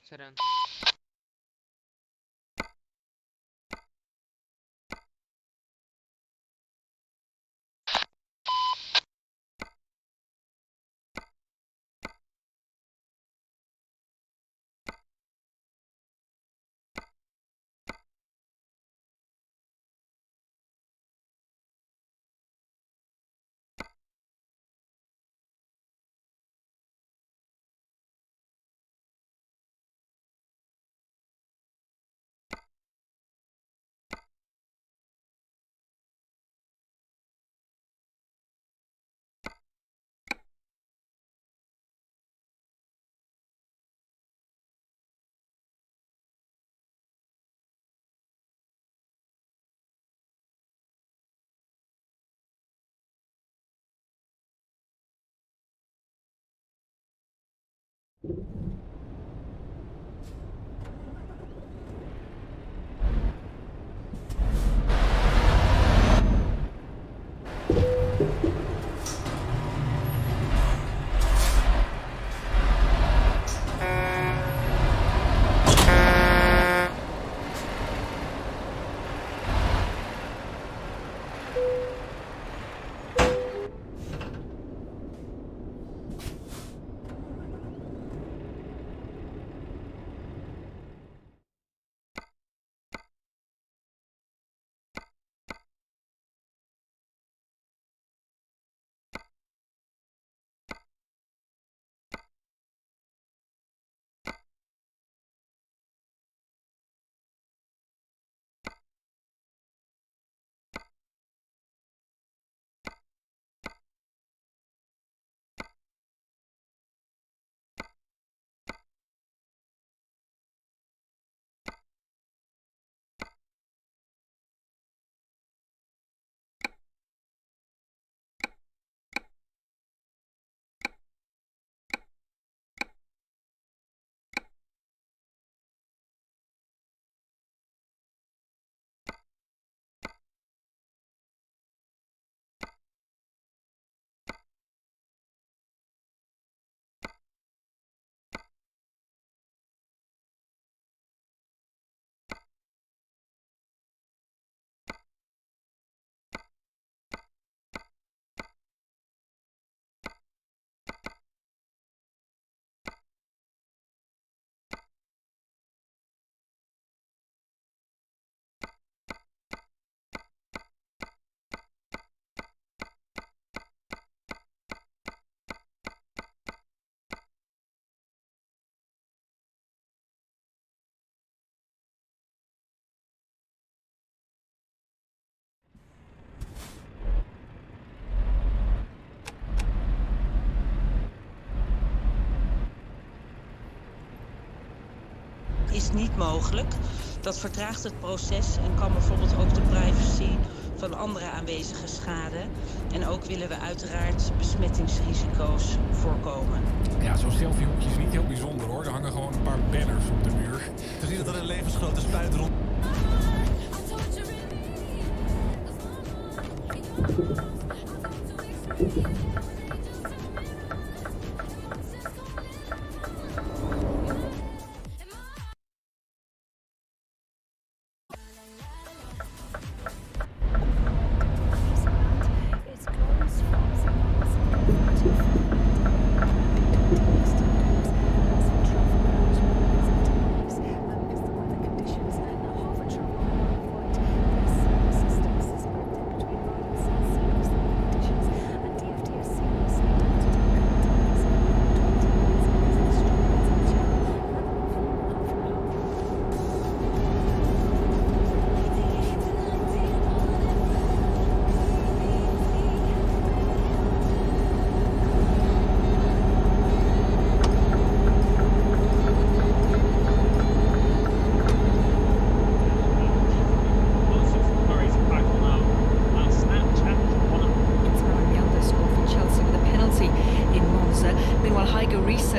Serán. Is niet mogelijk. Dat vertraagt het proces en kan bijvoorbeeld ook de privacy van andere aanwezigen schaden. En ook willen we uiteraard besmettingsrisico's voorkomen. Ja, zo'n selfiehoekje is niet heel bijzonder hoor. Er hangen gewoon een paar banners op de muur. We zien dat er een levensgrote spuit rond.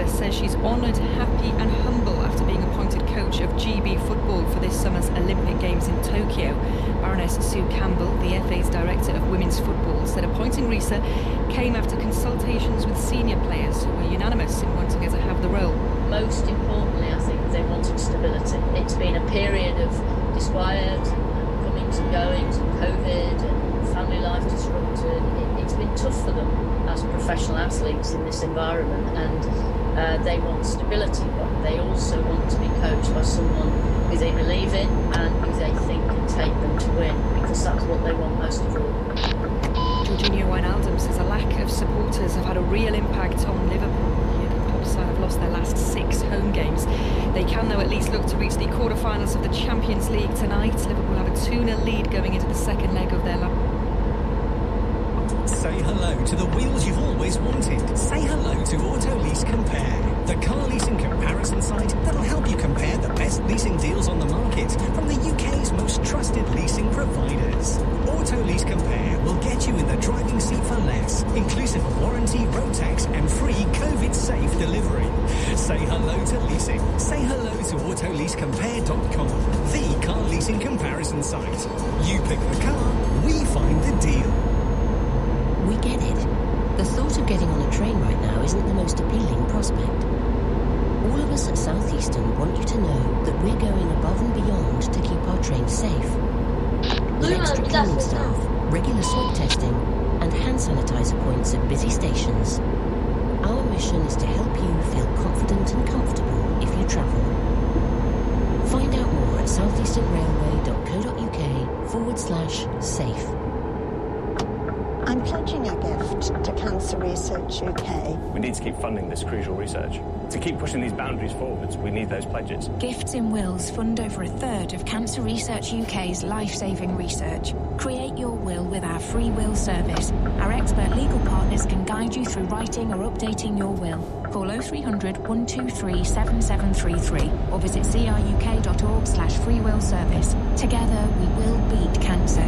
Says she's honoured, happy and humble after being appointed coach of GB football for this summer's Olympic Games in Tokyo. Baroness Sue Campbell, the FA's Director of Women's Football, said appointing Risa came after consultations with senior players who were unanimous in wanting her to have the role. Most importantly, I think they've wanted stability. It's been a period of disquiet, comings and goings, and COVID, and family life disrupted. It's been tough for them as professional athletes in this environment, and they want stability, but they also want to be coached by someone who they believe in and who they think can take them to win, because that's what they want most of all. Jorginho Wijnaldum says a lack of supporters have had a real impact on Liverpool. The club side have lost their last 6 home games. They can, though, at least look to reach the quarter-finals of the Champions League tonight. Liverpool have a 2-0 lead going into the second leg of their Say hello to the wheels you've always wanted. Say hello to Auto Lease Compare, the car leasing comparison site that'll help you compare the best leasing deals on the market from the UK's most trusted leasing providers. Auto Lease Compare will get you in the driving seat for less, inclusive of warranty, road tax and free COVID-safe delivery. Say hello to leasing. Say hello to autoleasecompare.com, the car leasing comparison site. You pick the car, we find the deal. We get it. The thought of getting on a train right now isn't the most appealing prospect. All of us at Southeastern want you to know that we're going above and beyond to keep our trains safe. With extra cleaning staff, regular swab testing, and hand sanitizer points at busy stations, our mission is to help you feel confident and comfortable if you travel. Find out more at southeasternrailway.co.uk/safe. I'm pledging a gift to Cancer Research UK. We need to keep funding this crucial research. To keep pushing these boundaries forwards, we need those pledges. Gifts in wills fund over a third of Cancer Research UK's life-saving research. Create your will with our free will service. Our expert legal partners can guide you through writing or updating your will. Call 0300 123 7733 or visit cruk.org/freewillservice. Together we will beat cancer.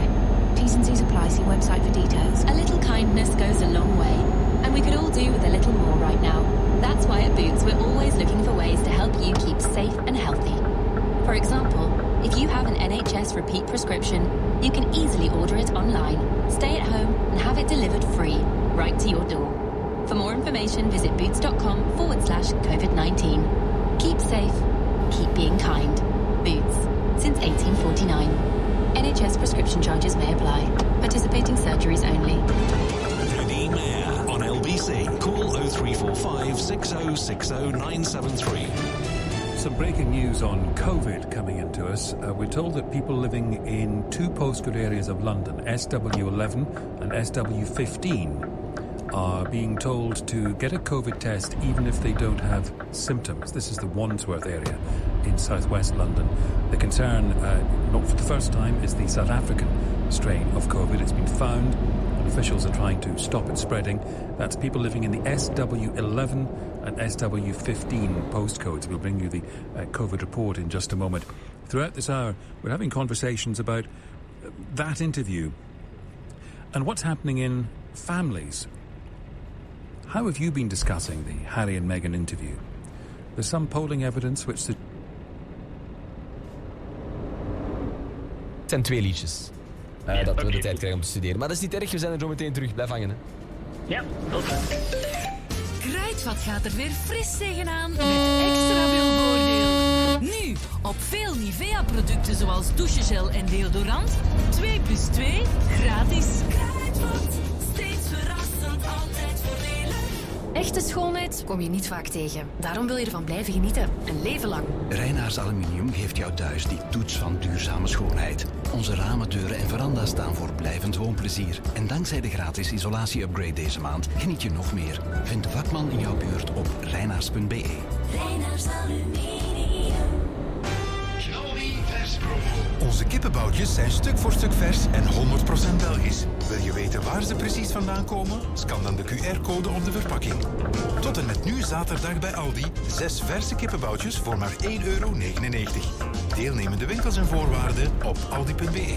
T's and C's apply. See website for details. A little kindness goes a long way, and we could all do with a little more right now. That's why at Boots we're always looking for ways to help you keep safe and healthy. For example, if you have an NHS repeat prescription, you can easily order it online, stay at home and have it delivered free, right to your door. For more information, visit boots.com/COVID-19. Keep safe, keep being kind. Boots, since 1849. NHS prescription charges may apply. Participating surgeries only. Penny Mayor on LBC. Call 0345 6060 973. Some breaking news on COVID coming into us. We're told that people living in 2 postcode areas of London, SW11 and SW15, are being told to get a COVID test even if they don't have symptoms. This is the Wandsworth area in southwest London. The concern, not for the first time, is the South African strain of COVID. It's been found and officials are trying to stop it spreading. That's people living in the SW11 and SW15 postcodes. We'll bring you the COVID report in just a moment. Throughout this hour, we're having conversations about that interview and what's happening in families. How have you been discussing the Harry and Meghan interview? There's some polling evidence which... Het zijn 2 liedjes. Dat we de tijd krijgen om te studeren. Maar dat is niet erg, we zijn er zo meteen terug. Blijf hangen, hè. Ja, oké. Kruidvat gaat er weer fris tegenaan met extra veel voordeel. Nu, op veel Nivea-producten zoals douchegel en deodorant, 2 + 2 gratis. Kruidvat, steeds verrassend, altijd voordelig. Echte schoonheid kom je niet vaak tegen. Daarom wil je ervan blijven genieten, een leven lang. Reinaars Aluminium geeft jou thuis die toets van duurzame schoonheid. Onze ramen, deuren en veranda's staan voor blijvend woonplezier. En dankzij de gratis isolatie-upgrade deze maand geniet je nog meer. Vind de vakman in jouw buurt op reinaars.be. Reinaars Aluminium. Onze kippenboutjes zijn stuk voor stuk vers en 100% Belgisch. Wil je weten waar ze precies vandaan komen? Scan dan de QR-code op de verpakking. Tot en met nu zaterdag bij Aldi 6 verse kippenboutjes voor maar €1,99. Deelnemende winkels en voorwaarden op aldi.be.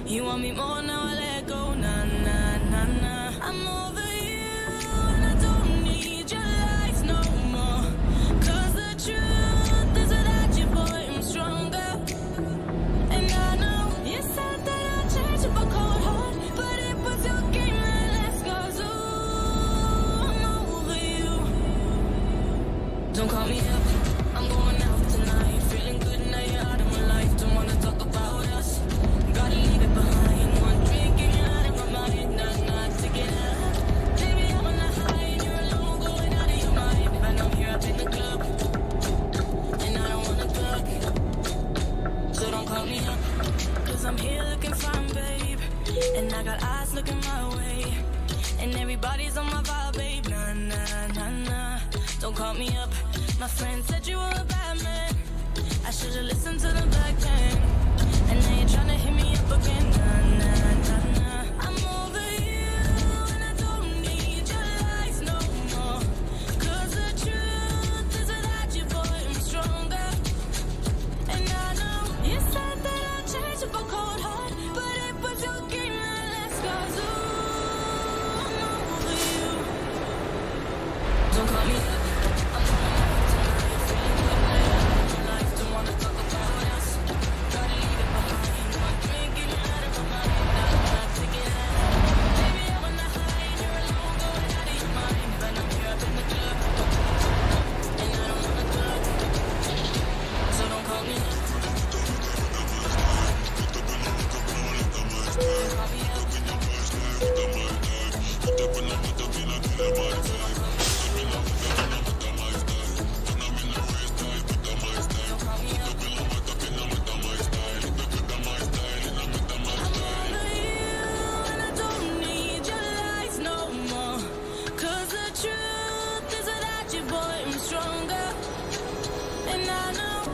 You want me more now, I let go, nah, nah, nah, nah. everybody's on my vibe, babe. Nah, nah, nah, nah. Don't call me up. My friend said you were a bad man. I should've listened to the back then. And now you're tryna hit me up again. Nah, nah, nah, nah. I'm over you, and I don't need your lies no more. 'Cause the truth is without you, boy, I'm stronger. And I know you said that I'd change up a cold heart, but it was your game that last goes. Ooh, I'm over you. Don't call me up. I'm going out tonight, feeling good now. Your life, don't wanna talk about us. Gotta leave it behind. One drink and you're out of my mind. Now I'm not taking it out. Baby, I'm on the high and you're alone, going out of your mind. But I'm here up in the club, and I don't wanna talk. So don't call me up.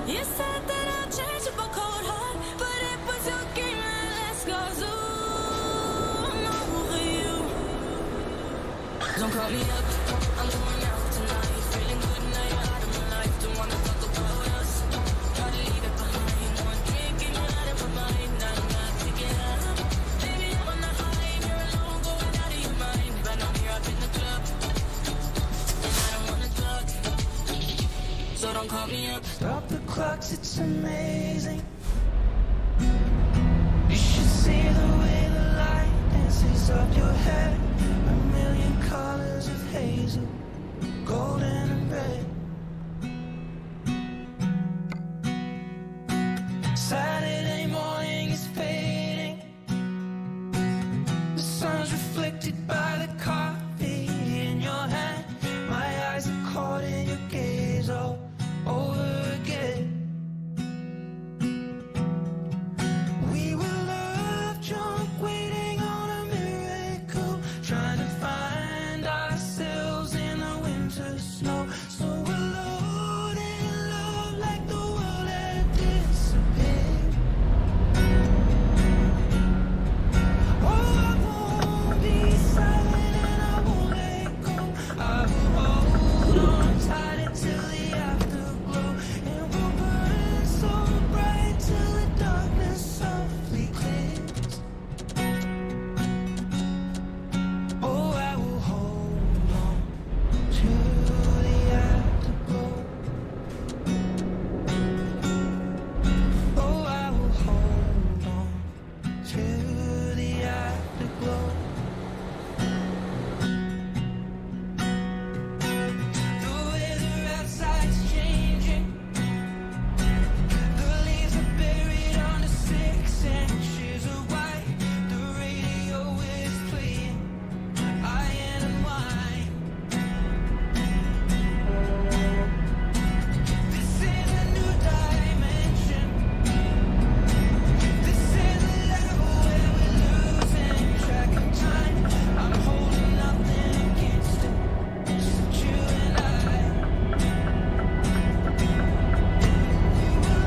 You said that I'd change up a cold heart, but it was your game that last goes. Ooh, I'm over you. Don't call me up. I'm going out tonight, feeling good now you're out of my life. Don't wanna talk about us. Try to leave it behind. One drink and you're out of my mind. Now I'm not taking it out. Baby, I'm on the high and you're alone, going out of your mind. But I'm here up in the club, and I don't wanna talk. So don't call me up. Stop the clocks, it's amazing. You should see the way the light dances up your head. A million colors of hazel, golden and red. Saturday morning is fading. The sun's reflected by the coffee in your hand. My eyes are caught in your gaze all over again. We were love drunk, waiting on a miracle, trying to find ourselves in the winter snow. So alone in love, like the world had disappeared. Oh, I won't be silent and I won't let go. I will hold on tight until the afterglow, and we'll burn so bright till the darkness softly clears. Oh, I will hold on to the afterglow. Oh, I will hold on to the afterglow. The weather outside's changing. The leaves are buried under 6 inches of white. The radio is playing Iron and Wine. This is a new dimension. This is a level where we're losing track of time. I'm holding nothing against it, just you and I.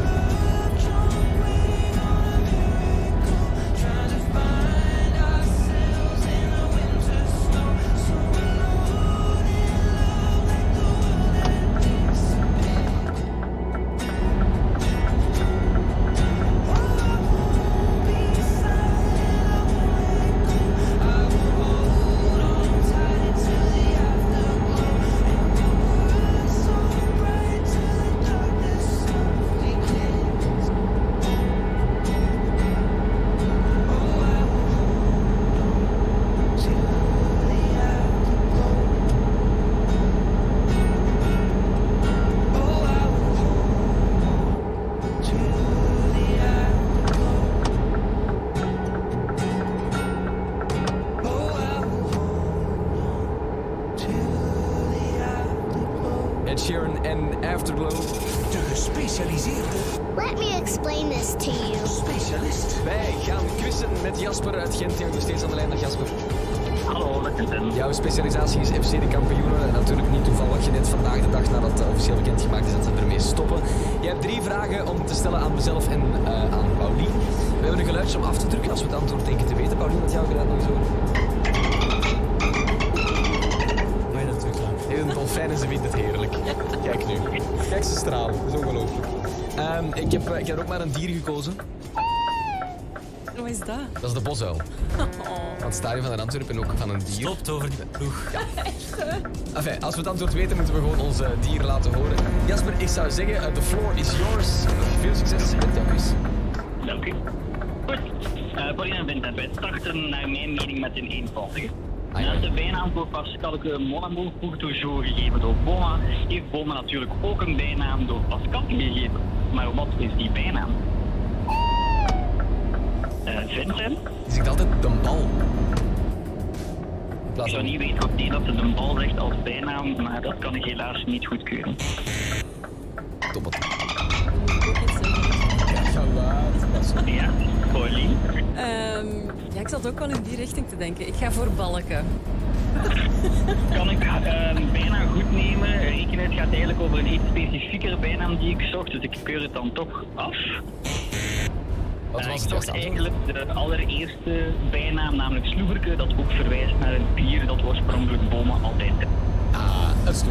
Love drunk, waiting on a miracle, trying to find ourselves in the winter snow. So alone in love, like the world had disappeared. Oh, I won't be silent, I won't let go. I will hold on tight till the afterglow, and we'll burn so bright till the darkness softly clears. Oh, I will hold on to the afterglow. Oh, I will hold on to the afterglow. Oh, I will hold on to the afterglow. Ed Sheeran en Afterglow. De gespecialiseerde Let me explain this to you. specialist. Wij gaan quizzen met Jasper uit Gent. Die hangt nog steeds aan de lijn. Dag Jasper. Hallo, met Jouw specialisatie is FC de kampioenen. En natuurlijk niet toevallig net vandaag de dag nadat officieel bekendgemaakt is dat ze ermee stoppen. Je hebt 3 vragen om te stellen aan mezelf en aan Paulien. We hebben een geluidje om af te drukken als we het antwoord denken te weten. Paulien, wat jouw geluid nog eens horen? Nee, dat is weer klaar. Een dolfijn en ze vindt het heerlijk. Kijk nu. Kijk ze stralen. Dat is ongelooflijk. Ik heb ook maar een dier gekozen. Wat is dat? Dat is de bosuil. Van het stadion van Antwerpen en ook van een dier. Stopt over de ploeg. Ja. Enfin, als we het antwoord weten, moeten we gewoon ons dier laten horen. Jasper, ik zou zeggen, the floor is yours. Veel succes met jouw quiz. Dank u. Goed. Paulien en Vincent, wij starten naar mijn mening met een eenvoudige. Naast de bijnaam voor Pascal Mon Amour pour toujours gegeven door Boma, heeft Boma natuurlijk ook een bijnaam door Pascal gegeven. Maar wat is die bijnaam? Vincent? Je zegt altijd de bal. Ik zou niet weten wat die dat ze de bal zegt als bijnaam, maar dat kan ik helaas niet goedkeuren. Toppet. Ja, Paulien? Ja, ik zat ook wel in die richting te denken. Ik ga voor balken. Kan ik bijna goed nemen? Reken het gaat eigenlijk over een iets specifiekere bijnaam die ik zocht, dus ik keur het dan toch af. Wat was ik zocht eigenlijk de allereerste bijnaam, namelijk Sloeberke, dat ook verwijst naar een bier dat oorspronkelijk Boma altijd heeft. Dat is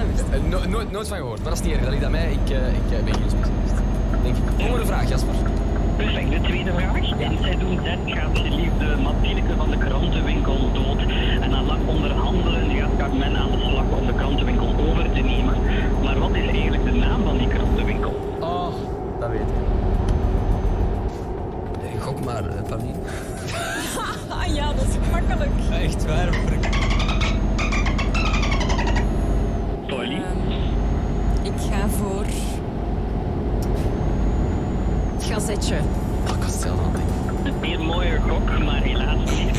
nooit van gehoord, maar dat is niet erg. Dat ligt aan mij. Ik ben geen specialist. Denk ik. Volgende vraag, Jasper. Perfect, de tweede vraag. In seizoen 6 gaat geliefde Mathileke van de krantenwinkel dood. En na lang onderhandelen gaat Carmen aan de slag om de krantenwinkel over te nemen. Maar wat is eigenlijk de naam van die krantenwinkel? Oh, dat weet ik. Gok maar, Paulien. Ja, dat is makkelijk. Echt waar. Paulien? Ik ga voor... Gazetje. Oh, ik was hetzelfde aan het denken. Een heel mooie gok, maar helaas niet. Dit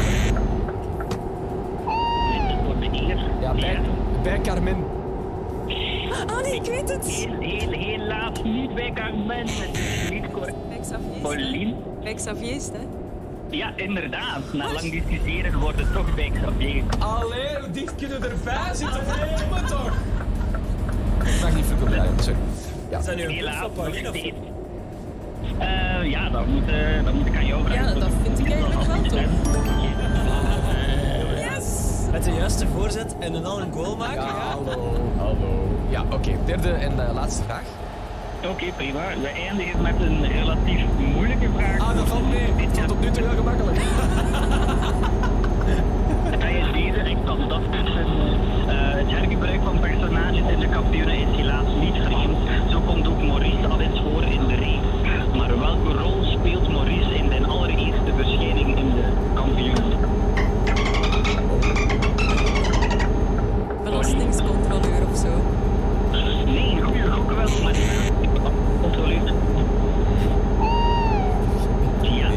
is voor de eer. Ja, bij Carmen. Ah nee, ik weet het. Helaas niet bij Carmen. Het is niet correct. Paulien? Bij Xavier is het, hè? Ja, inderdaad. Na lang discussiëren wordt het toch bij Xavier. Allee, hoe dicht kunnen erbij zitten? Nee, toch? Ik mag niet verkopen, sorry. Ja. Zijn nu een helaas van Paulien of... ja, dat moet ik aan jou vragen. Ja, dat vind ik eigenlijk wel toch. Yes! Met de juiste voorzet en dan al een goal maken. Ja, hallo. Ja, oké. Derde en laatste vraag. Oké, prima. We eindigen met een relatief moeilijke vraag. Ah, dat valt mee. Het valt tot nu toe heel gemakkelijk. Tijdens deze dat tussen het hergebruik van personages in de kampioenen is helaas niet vreemd. Zo komt ook Maurice al eens voor in de race. Maar welke rol speelt Maurice in zijn allereerste verschijning in de kampioenen? Belastingscontroleur of zo. Nee, een goede gok wel, maar controleert. Ja,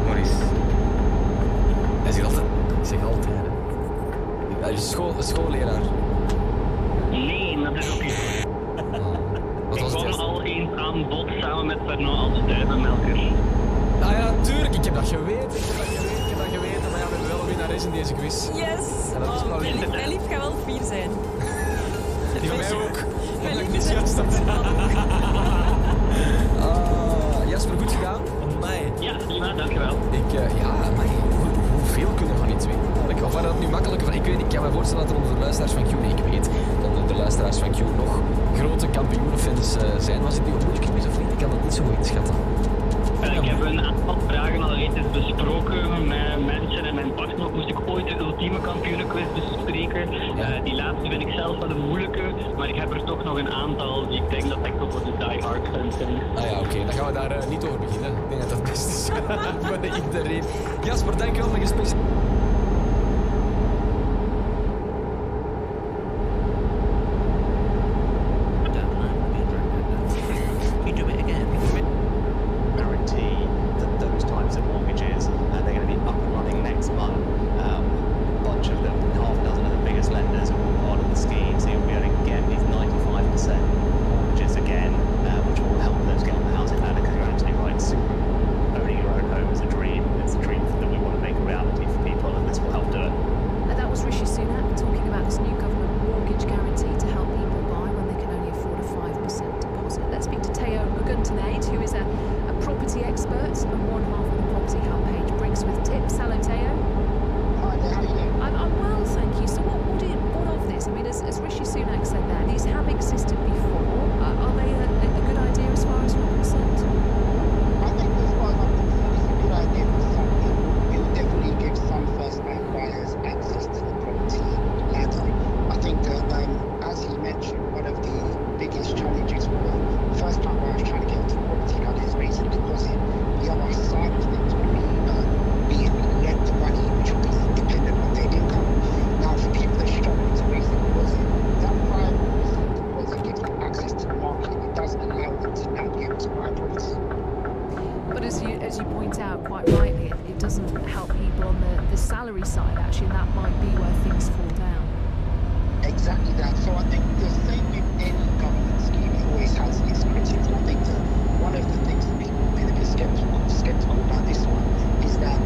Maurice. Hij zegt altijd. Ik zeg altijd. Hij is schoolleraar. Nee, dat is ook niet. Wat was ik het kwam al eens aan bod samen met Fernand als duivenmelker. Ah ja, tuurlijk. Ik heb dat geweten. Maar ja, we hebben wel een winnares in deze quiz. Yes! En dat is Paulien. Mijn lief gaat wel 4 zijn. Die van mij ook. Mijn lief niet is juist dat. Jasper, goed gedaan? Amai. Ja, prima, dankjewel. Hoeveel kunnen we van iets weten? Of waren dat nu makkelijker van? Ik kan me voorstellen dat er onder de luisteraars van Q, ik weet dat onder de luisteraars van Q nog grote kampioenenfans zijn. Was het nu een moeilijke quiz of niet? Ik kan dat niet zo goed inschatten. Ik heb een aantal vragen al reeds besproken met mensen en mijn partner. Moest ik ooit de ultieme kampioenenquiz bespreken. Die laatste vind ik zelf wel een moeilijke, maar ik heb er toch nog een aantal die ik denk dat echt voor de diehard fans zijn. Ah ja, oké. Dan gaan we daar niet over beginnen. Ik denk dat dat het beste is voor iedereen. Jasper, dankjewel voor je speciaal. Guarantee that those types of mortgages, they're going to be up and running next month. A bunch of them, half a dozen of the biggest lenders are all part of the scheme, so you'll be able to get these 95% mortgages again, which will help those get on the housing ladder, because you're actually right, owning your own home is a dream. out quite rightly, it doesn't help people on the salary side, actually, and that might be where things fall down. Exactly that. So I think the same with any government scheme, it always has its critics. And I think that one of the things that people have been a bit skeptical about this one is that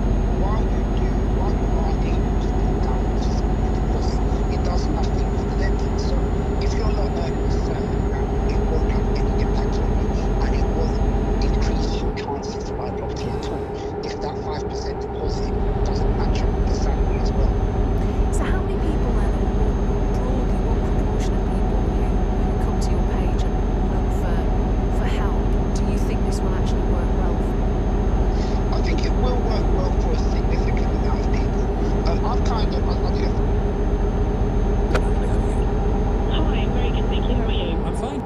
while you are able to put down the deposit, it does nothing for the lending. So if you're not certain that it won't have any impact on you and it won't increase your chances to buy a property at all, if that 5% deposit doesn't match up with the salary as well. So how many people then, or broadly what proportion of people who come to your page and look for help, do you think this will actually work well for? I think it will work well for a significant amount of people. I'll do it. Hi, I'm very good, thank you. How are you? I'm fine.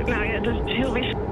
Nou ja, dat is heel wisselend.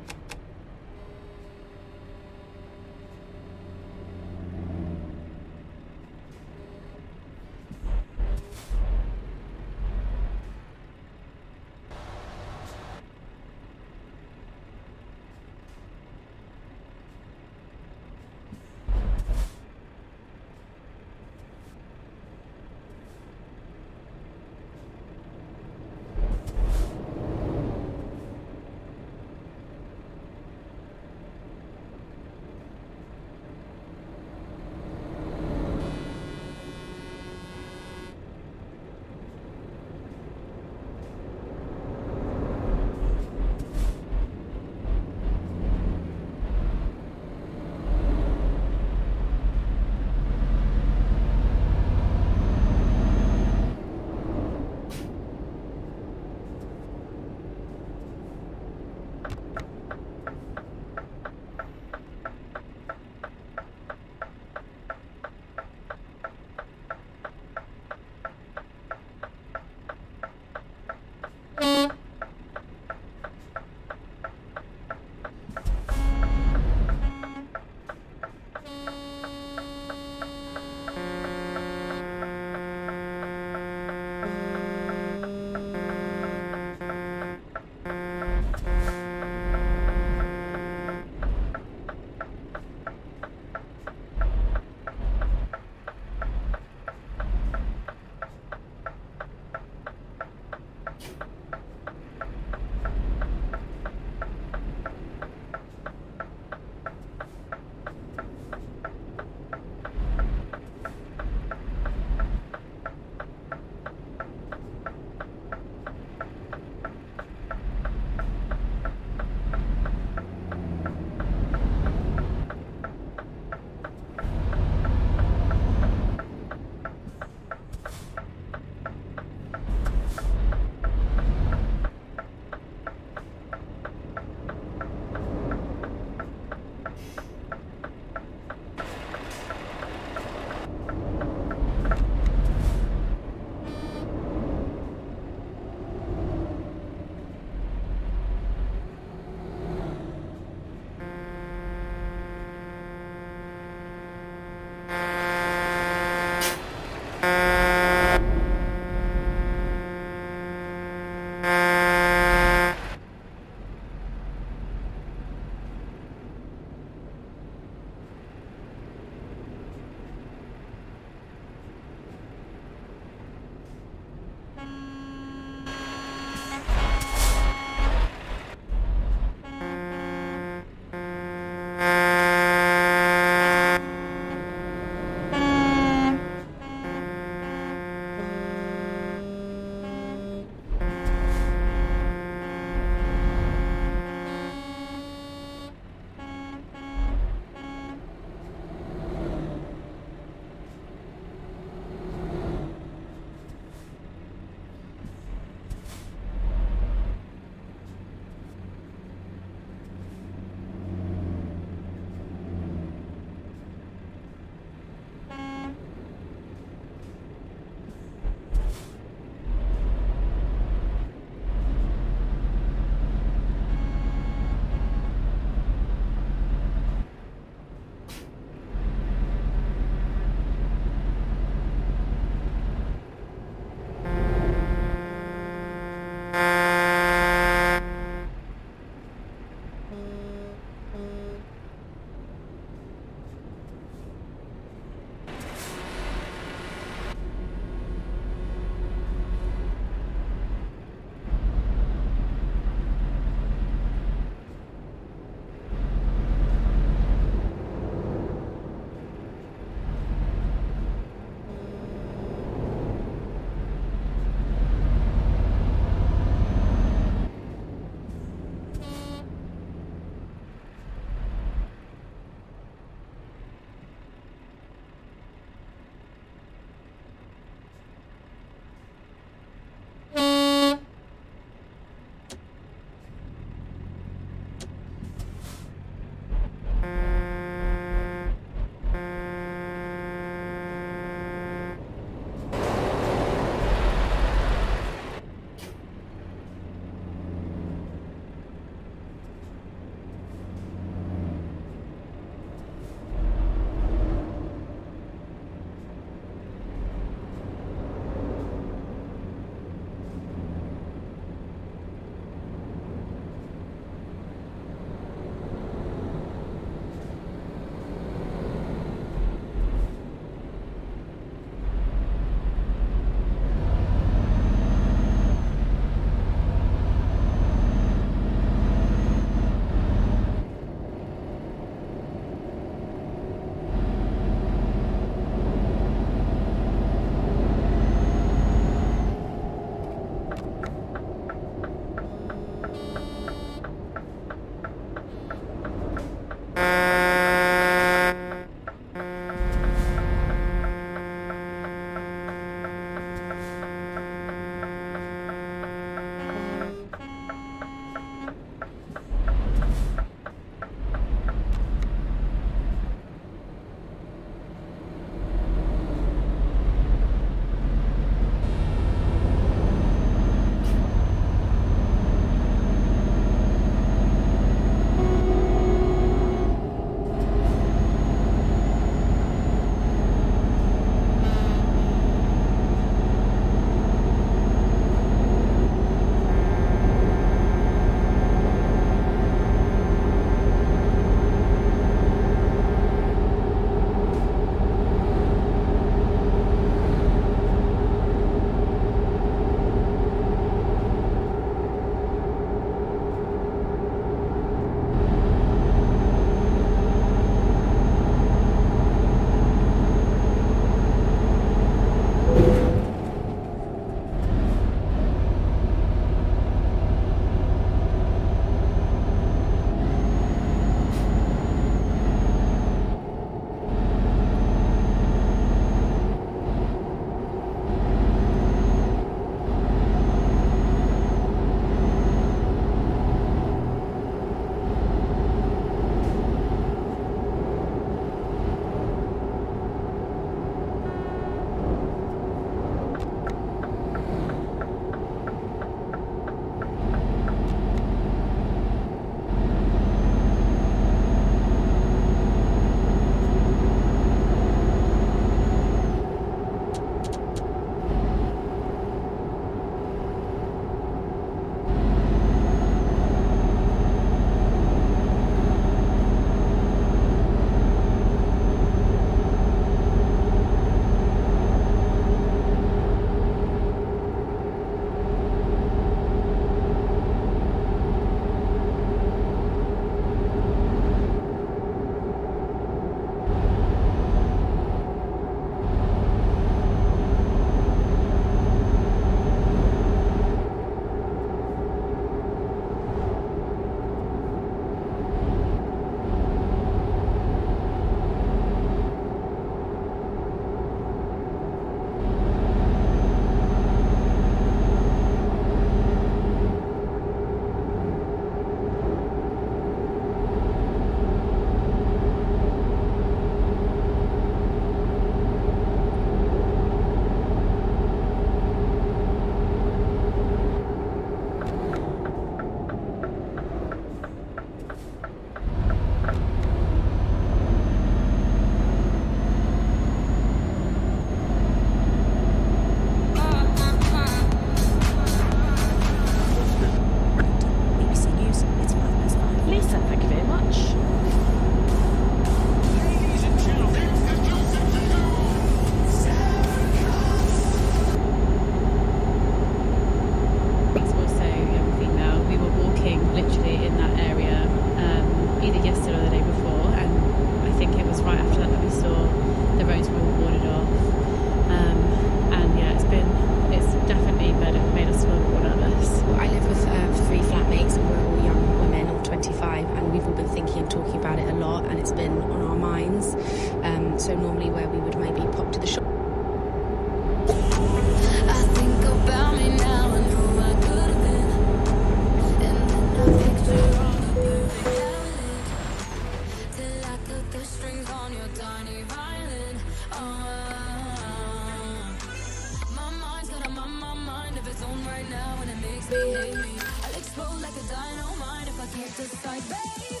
me. I'll explode like a dynamite if I can't decide, baby.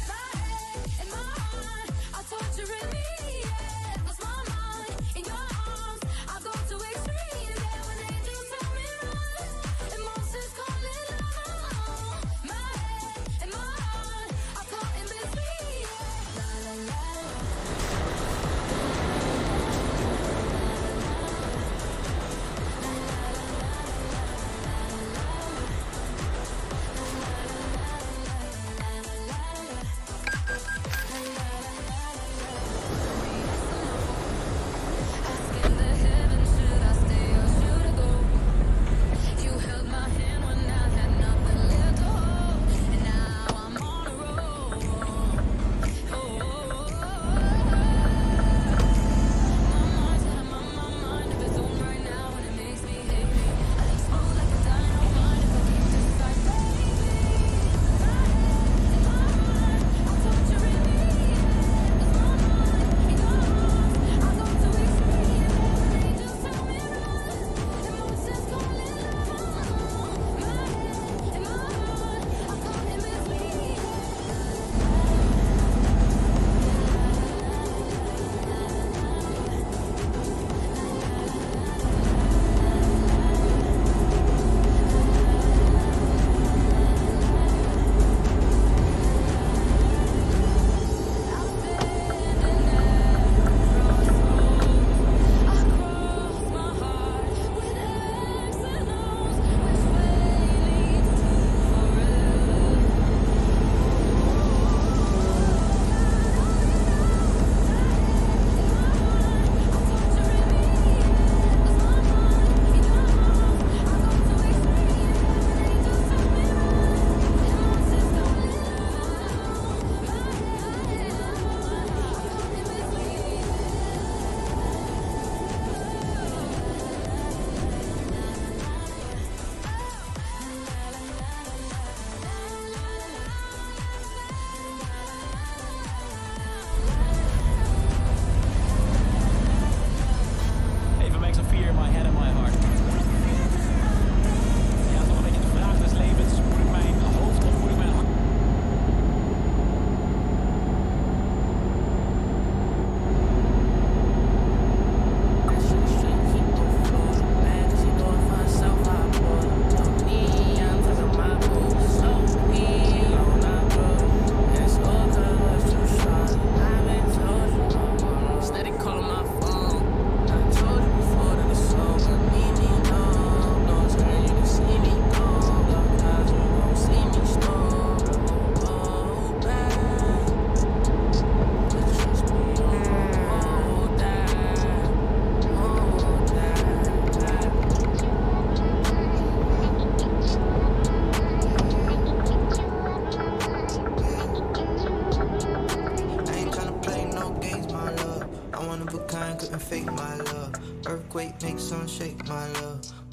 My head and my heart are torturing me. Yeah, lost my mind in your arms. I go to extreme. Yeah, when angels tell me run, and monsters call it love. My head and my heart are caught in between. Yeah, la la la.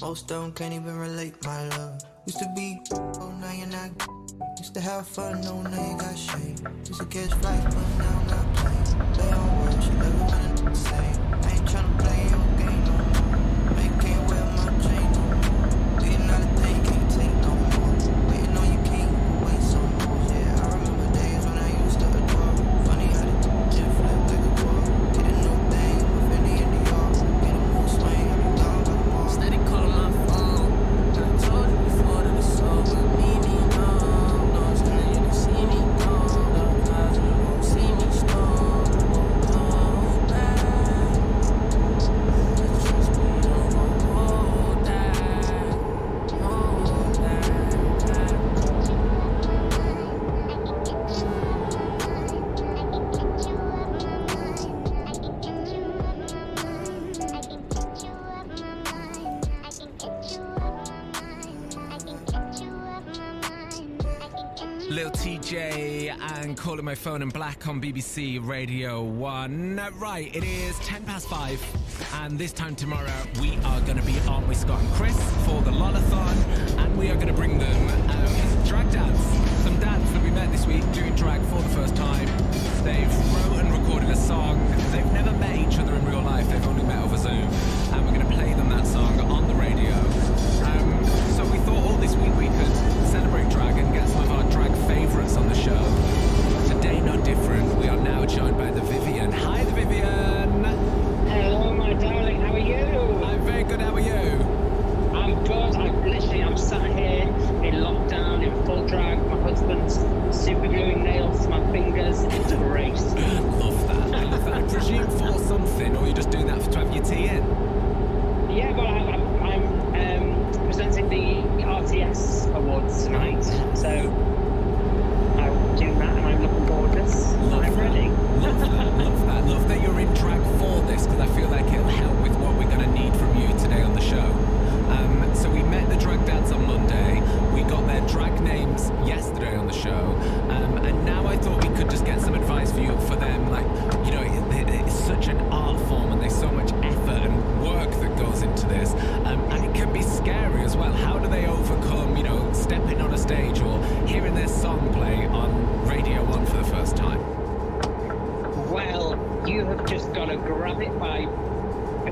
Most don't can't even relate, my love. Used to be, oh now you're not. Used to have fun, no now you got shame. Used to catch flights, but now I'm not playing. Play on words, you never wanna do the same. I ain't tryna play your game no more. Man, can't wear my chain no more. Getting out of thing, can't take no more. Waiting on your king, wait some more. Yeah, I remember days when I used to adore. Funny how the jet flip like a ball. Get a new thing, with any in the yard. Get a mood swing, I be gone by the mall. Steady calling my phone. I told you before that it's over. Leave me alone. No, it's not you to see me go. No, cause you won't see me stone. Oh, bad. Trust me, I won't hold that. Hold that. Lil TJ and Calling My Phone in Black on BBC Radio 1. Right, it is 5:10, and this time tomorrow we are going to be, aren't we, Scott and Chris, for the Lolathon, and we are going to bring them drag dance. Some dads that we met this week doing drag for the first time. They've wrote and recorded a song. They've never met each other in real life, they've only met over Zoom, and we're going to play them that song on the radio. So we thought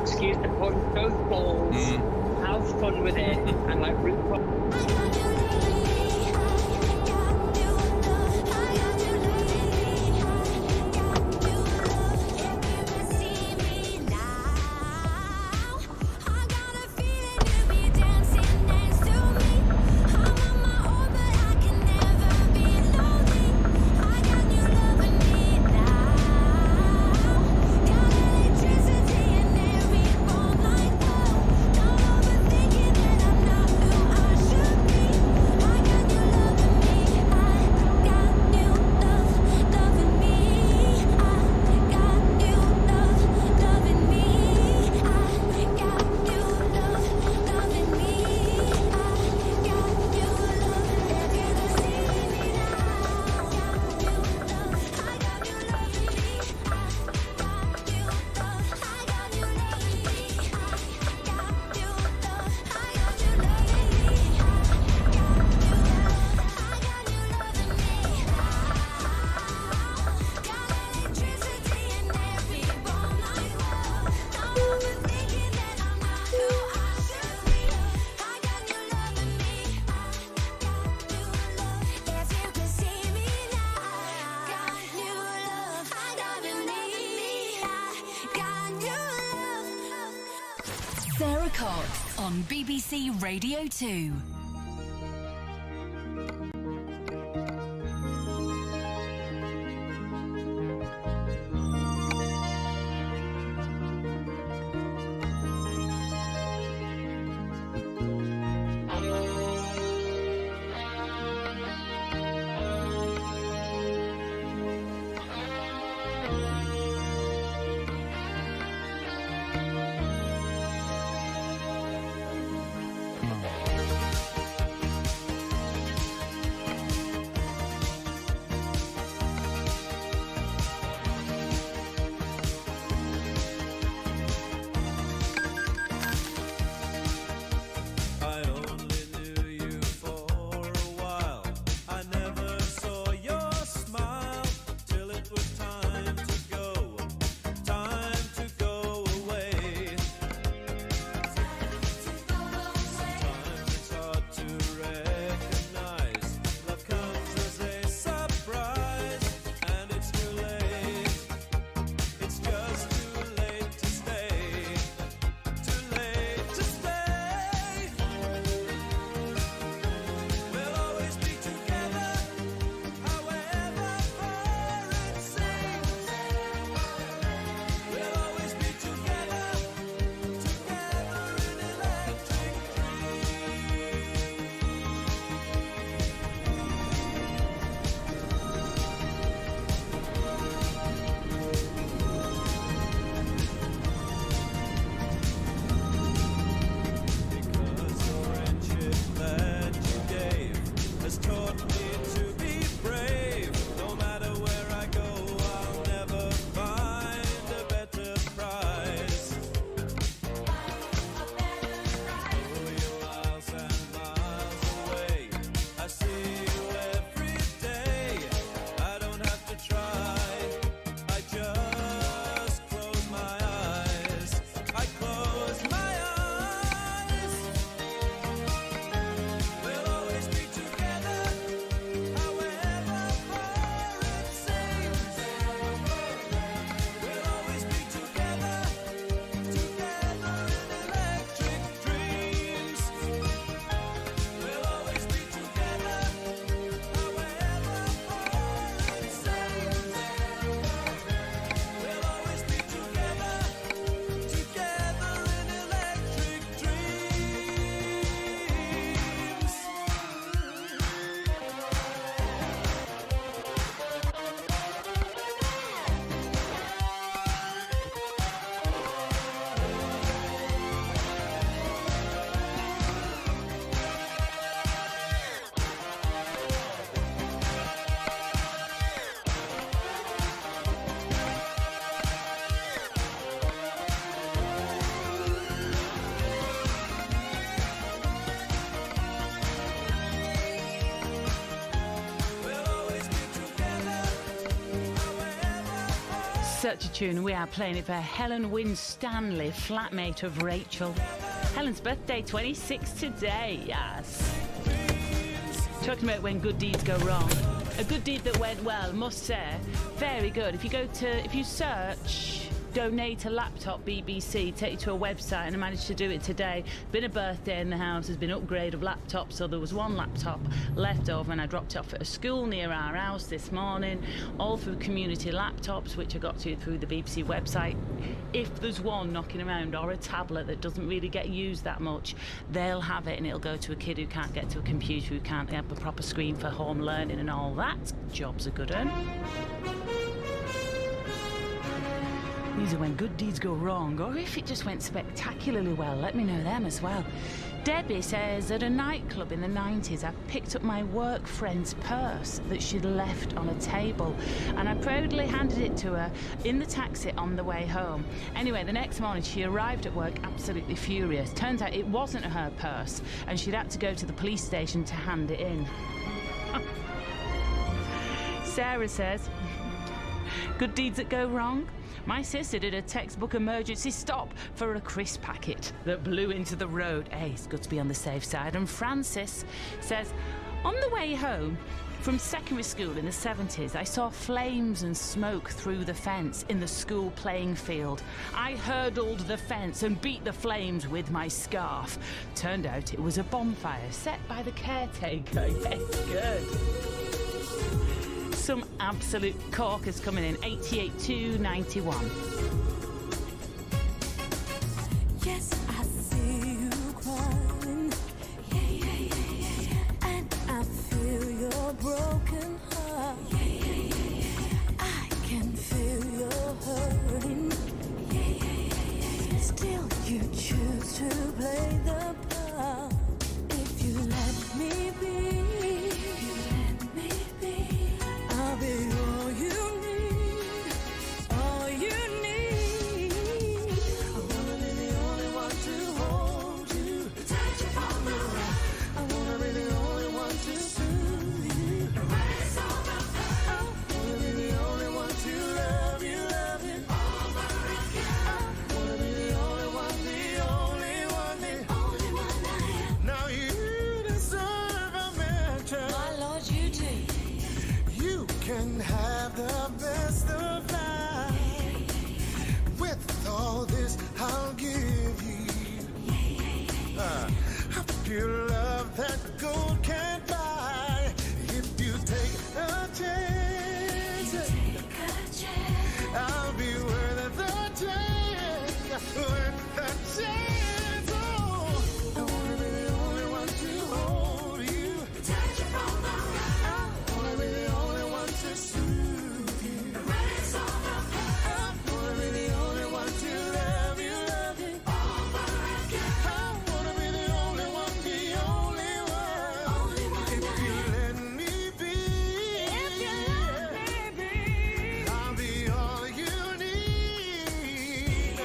excuse to punch those balls, have fun with it, and like root for. Sarah Cox on BBC Radio 2. Such a tune. We are playing it for Helen Winstanley, flatmate of Rachel. Helen's birthday, 26 today, yes. Talking about when good deeds go wrong. A good deed that went well, must say. Very good. If you search donate a laptop BBC, take you to a website, and I managed to do it today. Been a birthday in the house, there's been upgrade of laptops, so there was one laptop left over and I dropped it off at a school near our house this morning, all through community laptops, which I got to through the BBC website. If there's one knocking around or a tablet that doesn't really get used that much, they'll have it and it'll go to a kid who can't get to a computer, who can't have a proper screen for home learning and all that. Job's a good one. These are when good deeds go wrong, or if it just went spectacularly well. Let me know them as well. Debbie says, at a nightclub in the 90s, I picked up my work friend's purse that she'd left on a table, and I proudly handed it to her in the taxi on the way home. Anyway, the next morning she arrived at work absolutely furious. Turns out it wasn't her purse, and she'd had to go to the police station to hand it in. Sarah says, good deeds that go wrong? My sister did a textbook emergency stop for a crisp packet that blew into the road. Hey, it's good to be on the safe side. And Francis says, on the way home from secondary school in the 70s, I saw flames and smoke through the fence in the school playing field. I hurdled the fence and beat the flames with my scarf. Turned out it was a bonfire set by the caretaker. Yes, good. Some absolute corkers coming in. 88.291. Yes, I see you crying. Yeah. And I feel your broken heart. Yeah. I can feel your hurting. Yeah. Still, you choose to play the part. If you let me be. I'll be all you need, all you need. I wanna be the only one to hold you, touch you from the right. I wanna be the only one to soothe you. When it's over, I wanna be the only one to love you over again. I wanna be the only one, the only one I am. Now you deserve a mention. My Lord, you do. You can have the best of life. With all this, I'll give you a pure love that gold can't buy. If you take a chance, I'll be worth the chance. Worth the chance. Oh, I wanna be the only one to hold you, touch you from the right. I wanna be the only one to soothe you. When it's over, I wanna be the only one to love you over again. I wanna be the only one, the only one. If you let me be, I'll be all you need.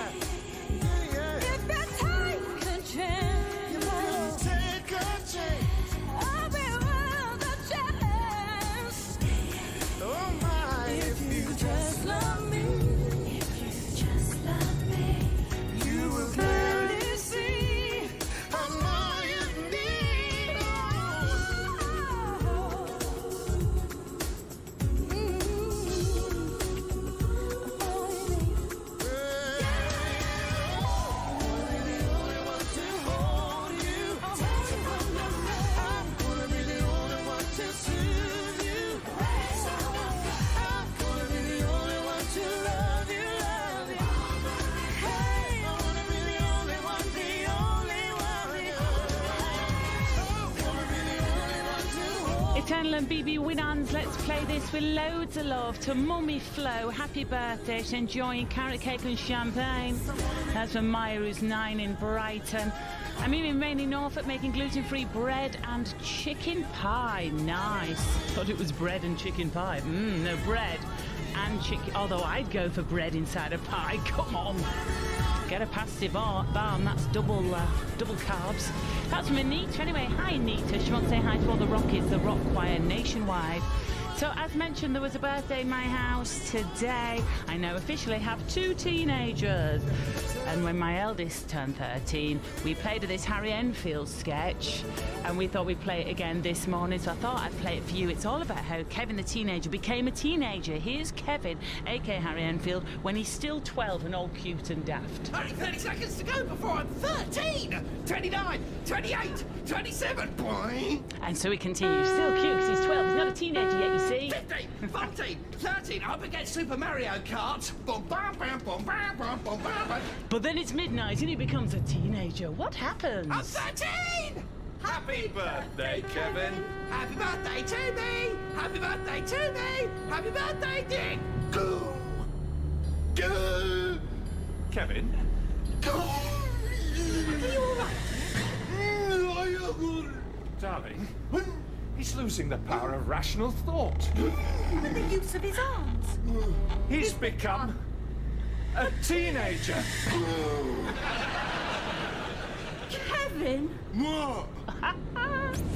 Yeah. If you take a chance, take a chance. I'll be worth the chance. Oh my, if you just love me, you will clearly see I'm all you need. Eternal and BB Winans, let's play this with loads of love to Mummy Flo. Happy birthday. She's enjoying carrot cake and champagne. That's from Maya, who's 9 in Brighton. I'm in Rainy Norfolk making gluten-free bread and chicken pie. Nice. Thought it was bread and chicken pie. No, bread and chicken. Although I'd go for bread inside a pie. Come on. Get a pasty barn, that's double carbs. That's from Anita anyway. Hi Anita, she wants to say hi to all the Rockets, the Rock Choir nationwide. So, as mentioned, there was a birthday in my house today. I now officially have 2 teenagers. And when my eldest turned 13, we played this Harry Enfield sketch. And we thought we'd play it again this morning. So I thought I'd play it for you. It's all about how Kevin the teenager became a teenager. Here's Kevin, a.k.a. Harry Enfield, when he's still 12 and all cute and daft. Only 30 seconds to go before I'm 13, 29, 28, 27, boing. And so he continues, still cute because he's 12. He's not a teenager yet, you see. 15, 14, 13, up against Super Mario Kart. Boom, bam, bam, boom, bam, bam, boom, bam, bam. But then it's midnight and he becomes a teenager. What happens? I'm 13! Happy birthday, Kevin. Happy birthday to me! Happy birthday to me! Happy birthday, Dick! Go! Go! Kevin? Are you alright? Darling, he's losing the power of rational thought. With the use of his arms. He's become a teenager. Kevin?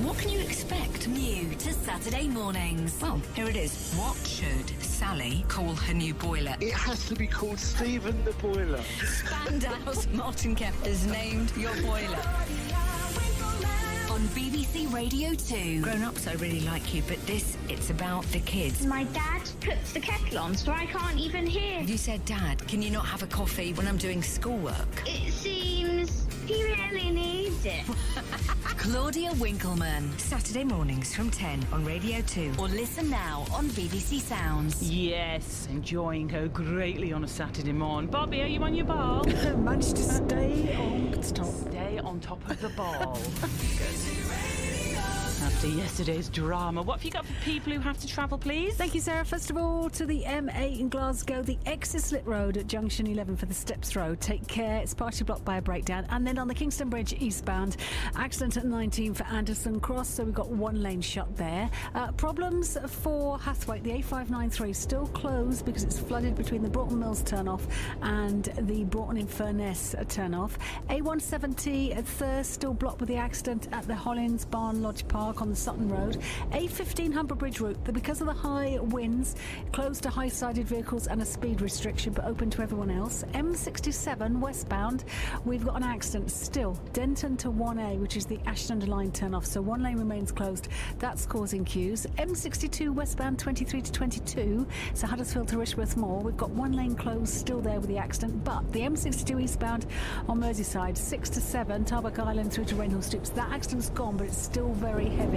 What can you expect new to Saturday mornings? Well, here it is. What should Sally call her new boiler? It has to be called Stephen the Boiler. Spandau's Martin Kemp has named your boiler. On BBC Radio 2. Grown-ups, I really like you, but this, it's about the kids. My dad puts the kettle on so I can't even hear. You said, Dad, can you not have a coffee when I'm doing schoolwork? It seems he really needs it. Claudia Winkleman. Saturday mornings from 10 on Radio 2. Or listen now on BBC Sounds. Yes, enjoying her greatly on a Saturday morning. Bobby, are you on your ball? Managed to stay on top. Stay on top of the ball. After yesterday's drama, what have you got for people who have to travel, please? Thank you, Sarah. First of all, to the M8 in Glasgow, the exit slip road at junction 11 for the Steps Road. Take care, it's partially blocked by a breakdown. And then on the Kingston Bridge eastbound, accident at 19 for Anderson Cross, so we've got one lane shut there. Problems for Hathwaite, the A593 still closed because it's flooded between the Broughton Mills turn-off and the Broughton-in-Furness turn-off. A170 at Thirst still blocked with the accident at the Hollins Barn Lodge Park on the Sutton Road. A15 Humber Bridge route, because of the high winds, closed to high-sided vehicles and a speed restriction, but open to everyone else. M67 westbound, we've got an accident still. Denton to 1A, which is the Ashton Underline turn-off, so one lane remains closed. That's causing queues. M62 westbound 23 to 22, so Huddersfield to Rishworth Moor, we've got one lane closed still there with the accident, but the M62 eastbound on Merseyside 6 to 7, Tarbuck Island through to Rainhill Stoops, that accident's gone, but it's still very heavy.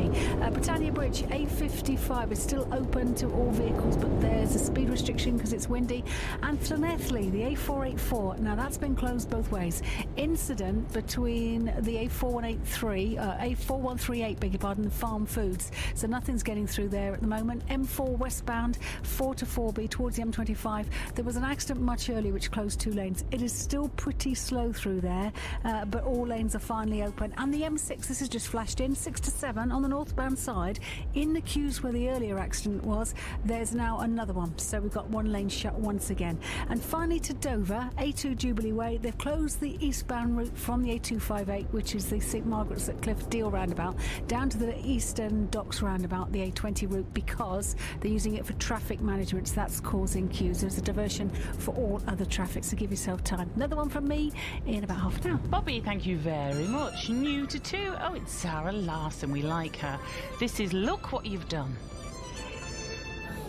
Britannia Bridge A55 is still open to all vehicles, but there's a speed restriction because it's windy. And Llanelli, the A484, now that's been closed both ways. Incident between the A4138, beg your pardon, and Farm Foods, so nothing's getting through there at the moment. M4 westbound 4 to 4B towards the M25, there was an accident much earlier which closed 2 lanes. It is still pretty slow through there, but all lanes are finally open. And the M6, this has just flashed in, 6 to 7 on the northbound side, in the queues where the earlier accident was, there's now another one, so we've got one lane shut once again. And finally to Dover, A2 Jubilee Way, they've closed the eastbound route from the A258, which is the St Margaret's at Cliff Deal roundabout, down to the Eastern Docks roundabout, the A20 route, because they're using it for traffic management, so that's causing queues. There's a diversion for all other traffic, so give yourself time. Another one from me in about half an hour. Bobby, thank you very much. New to 2. Oh, it's Sarah Larson. We like her. This is Look What You've Done.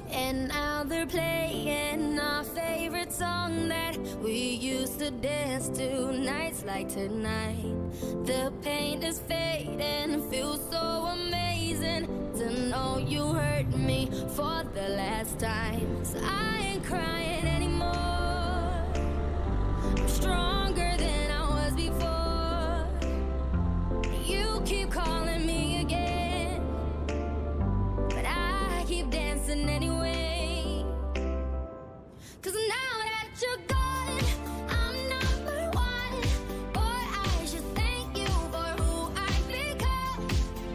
And now they're playing our favorite song that we used to dance to nights like tonight. The pain is fading, feels so amazing to know you hurt me for the last time. So I ain't crying anymore. I'm stronger than I was before. You keep calling me again, but I keep dancing anyway. 'Cause now that you're gone, I'm number one. Boy, I should thank you for who I've become.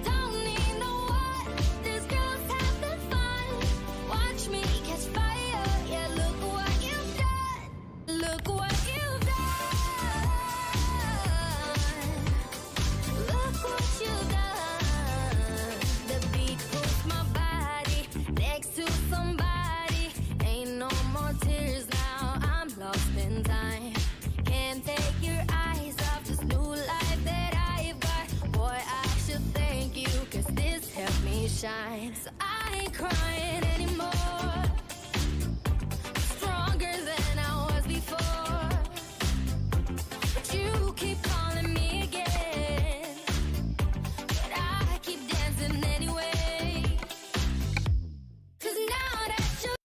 Don't need no one, this girl's having fun. Watch me catch fire, yeah, look what you've done. Look what you've done. shine. So I ain't crying anymore. Stronger than I was before. But you keep calling me again. But I keep dancing anyway. 'Cause now that you're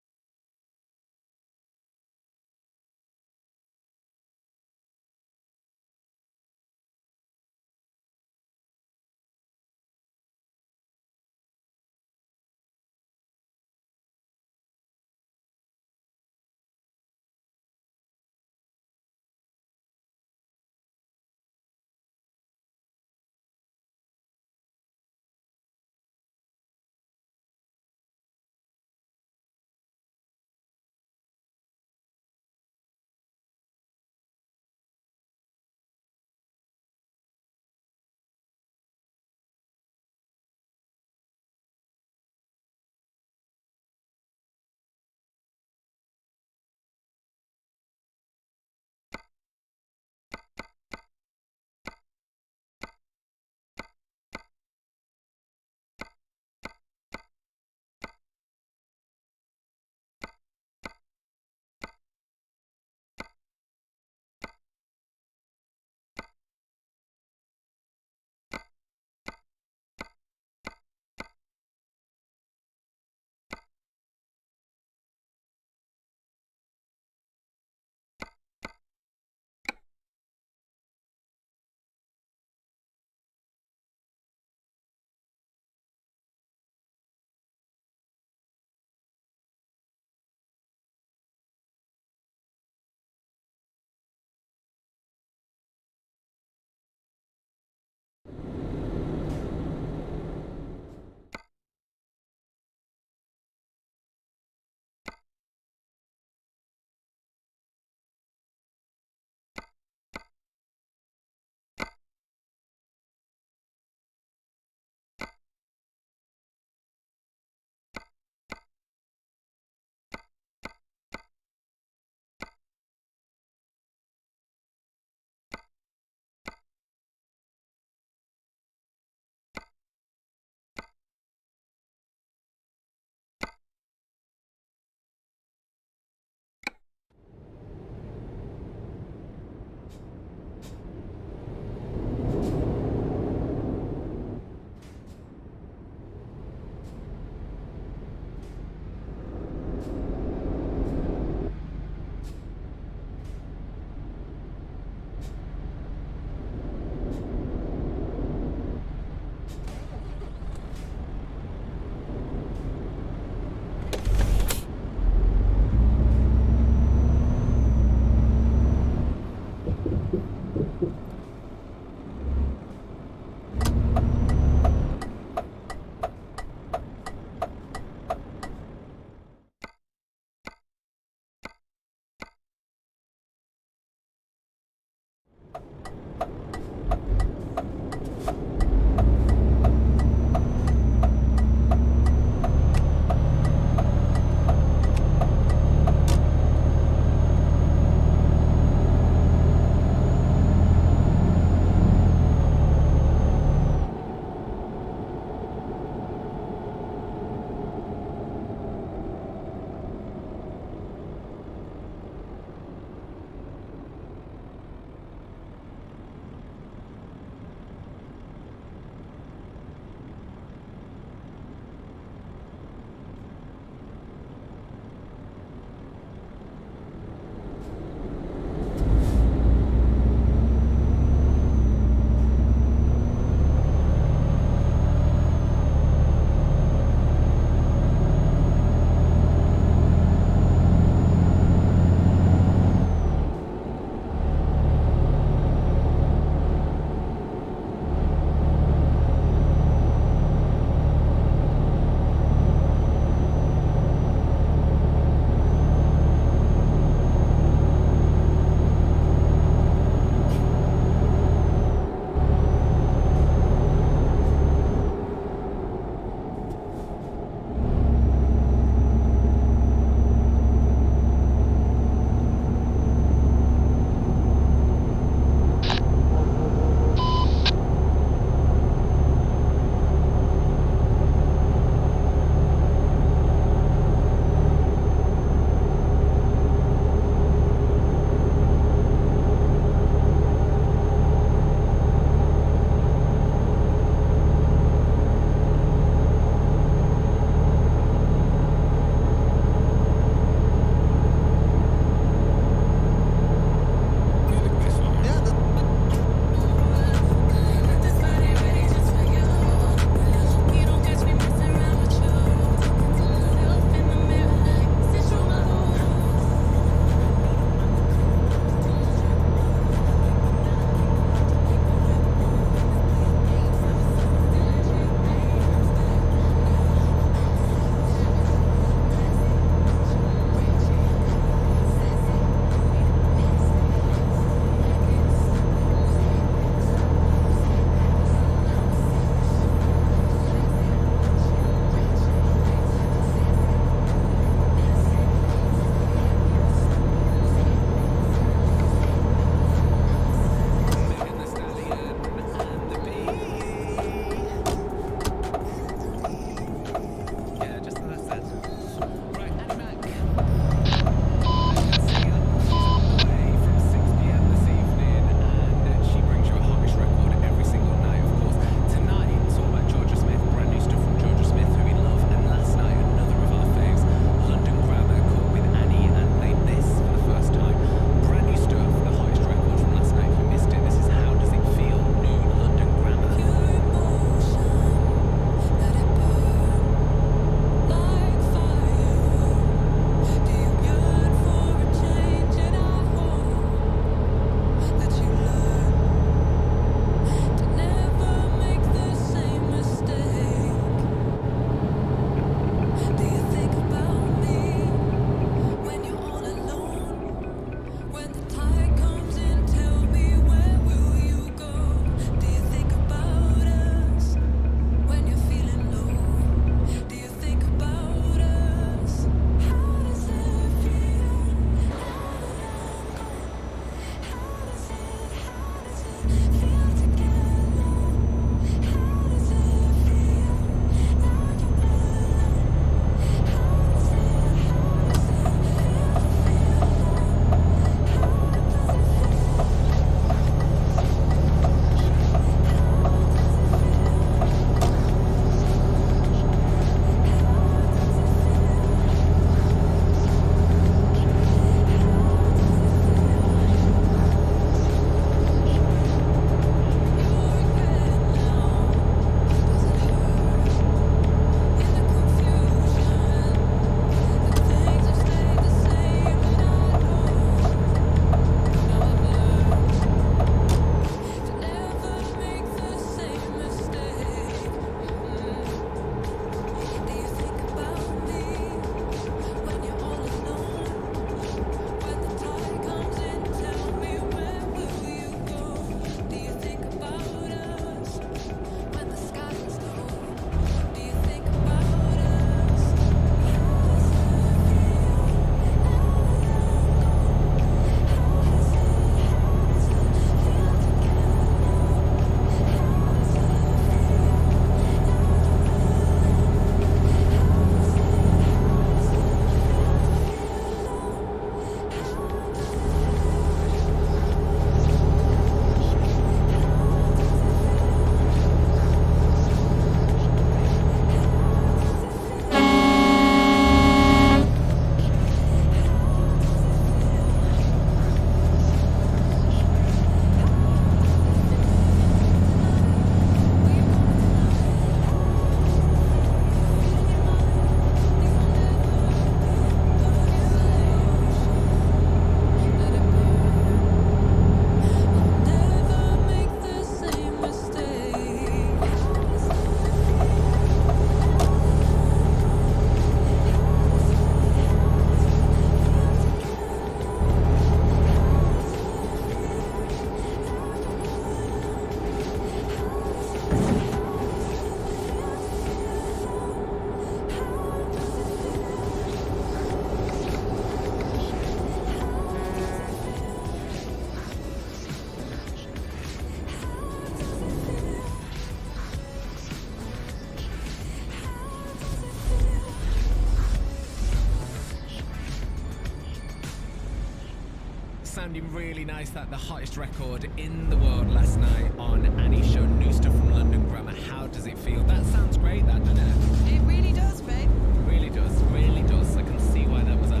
sounding really nice. That the hottest record in the world last night on Annie's show, New Stuff from London Grammar. How does it feel? That sounds great, that, doesn't it? It really does, babe. Really does, really does. I can see why that was a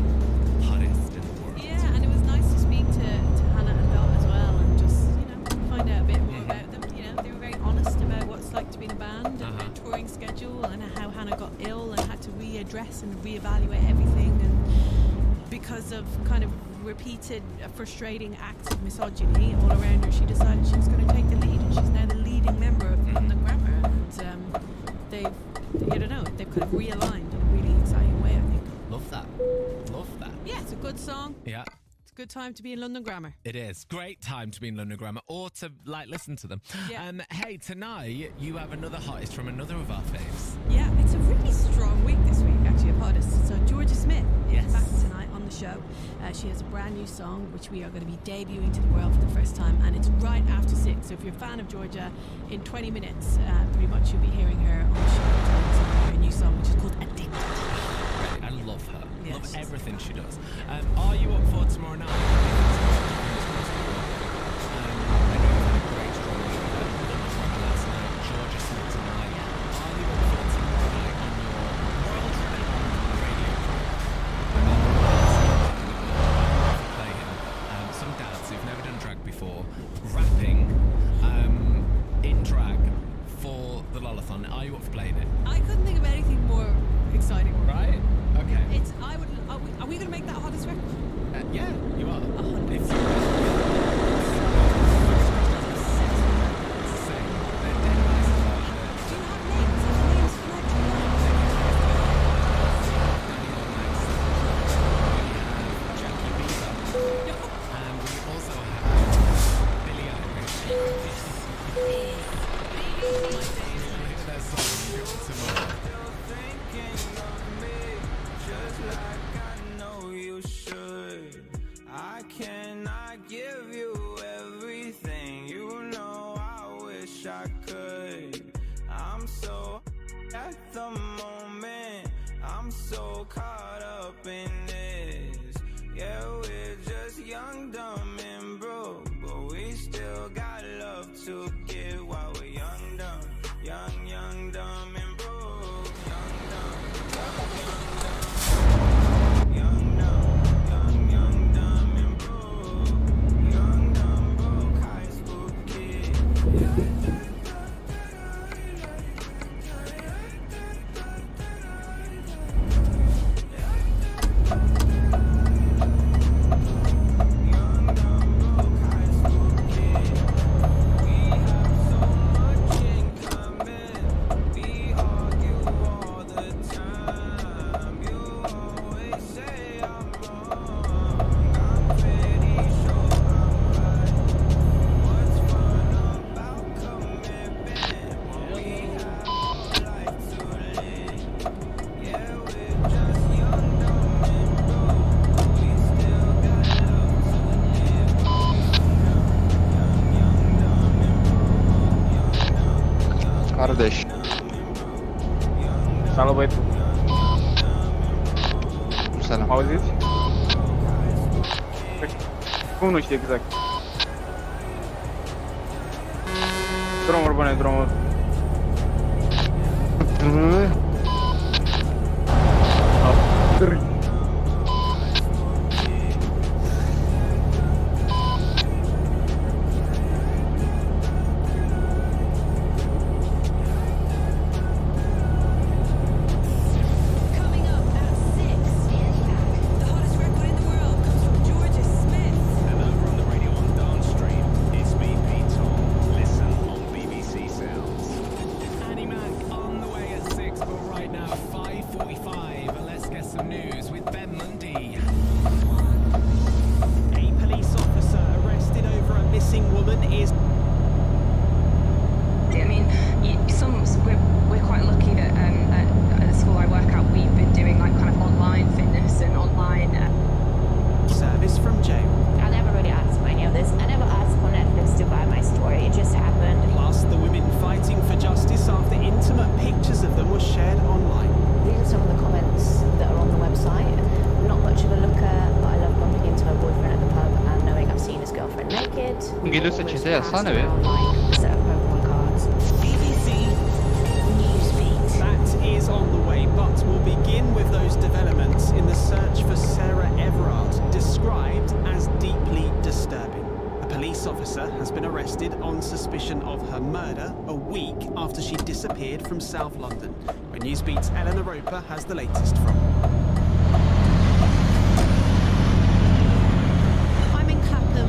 hottest in the world. Yeah, and it was nice to speak to Hannah and Dot as well, and just, find out a bit more about them. They were very honest about what it's like to be in a band and their touring schedule, and how Hannah got ill and had to readdress and reevaluate everything, and because of kind of repeated frustrating acts of misogyny all around her, she decided she was going to take the lead, and she's now the leading member of London Grammar, and they've kind of realigned in a really exciting way, I think. Love that. Love that. Yeah, it's a good song. Yeah. It's a good time to be in London Grammar. It is. Great time to be in London Grammar or to, listen to them. Yeah. Hey, tonight you have another hottest from another of our faves. Yeah, it's a really strong week this week, actually, of hottest. So Georgia Smith Yes. is back tonight on the show. She has a brand new song, which we are going to be debuting to the world for the first time, and it's right after 6. So if you're a fan of Georgia, in 20 minutes, pretty much you'll be hearing her on the show. Her new song, which is called Addicted. Right, I love her. Yeah, love she's everything she does. Are you up for tomorrow night? I know you've had a great strong week last night. Georgia Smith tonight. Are you up for tomorrow night on your world-renowned radio play him? Some dads who've never done drag before, rapping in drag for the Lollathon. Are you up for playing it? I couldn't think of anything more exciting. Right? Okay. Are we going to make that hottest record? Yeah, you are. 100%. I cannot give you everything, I wish I could. I'm so at the moment, I'm so caught up in this. Yeah, we're just young, dumb, and broke, but we still got love to give while we're young, dumb, young, dumb, and broke. Young, dumb, young, dumb, young, dumb, and broke. Young, dumb, broke high school kid. Kardeş. Salve. Selam. Auziți? Cum nu știi exact? Drumuri bune, drumuri. Annie Mac on the way at 6, but right now 5:45. Let's get some news Det sa nu. Set of mobile cards. BBC Newsbeat. That is on the way, but we'll begin with those developments in the search for Sarah Everard, described as deeply disturbing. A police officer has been arrested on suspicion of her murder a week after she disappeared from South London. Where Newsbeat's Eleanor Roper has the latest from.